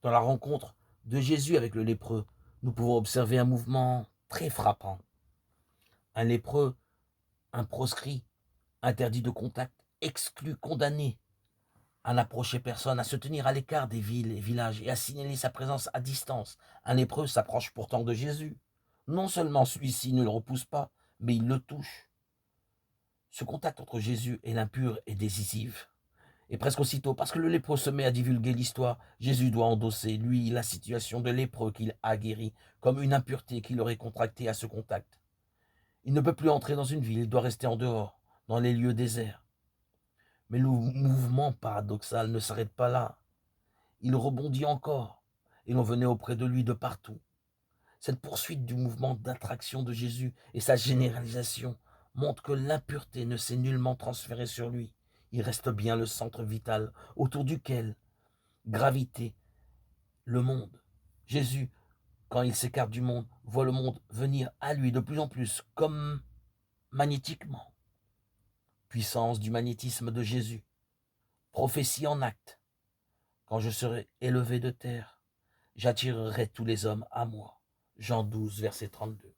Dans la rencontre de Jésus avec le lépreux, nous pouvons observer un mouvement très frappant. Un lépreux, un proscrit, interdit de contact, exclu, condamné à n'approcher personne, à se tenir à l'écart des villes et villages et à signaler sa présence à distance. Un lépreux s'approche pourtant de Jésus. Non seulement celui-ci ne le repousse pas, mais il le touche. Ce contact entre Jésus et l'impur est décisif. Et presque aussitôt, parce que le lépreux se met à divulguer l'histoire, Jésus doit endosser, lui, la situation de lépreux qu'il a guéri, comme une impureté qu'il aurait contractée à ce contact. Il ne peut plus entrer dans une ville, il doit rester en dehors, dans les lieux déserts. Mais le mouvement paradoxal ne s'arrête pas là. Il rebondit encore, et l'on venait auprès de lui de partout. Cette poursuite du mouvement d'attraction de Jésus et sa généralisation montrent que l'impureté ne s'est nullement transférée sur lui. Il reste bien le centre vital autour duquel gravité le monde. Jésus, quand il s'écarte du monde, voit le monde venir à lui de plus en plus, comme magnétiquement. Puissance du magnétisme de Jésus. Prophétie en acte. Quand je serai élevé de terre, j'attirerai tous les hommes à moi. Jean 12, verset 32.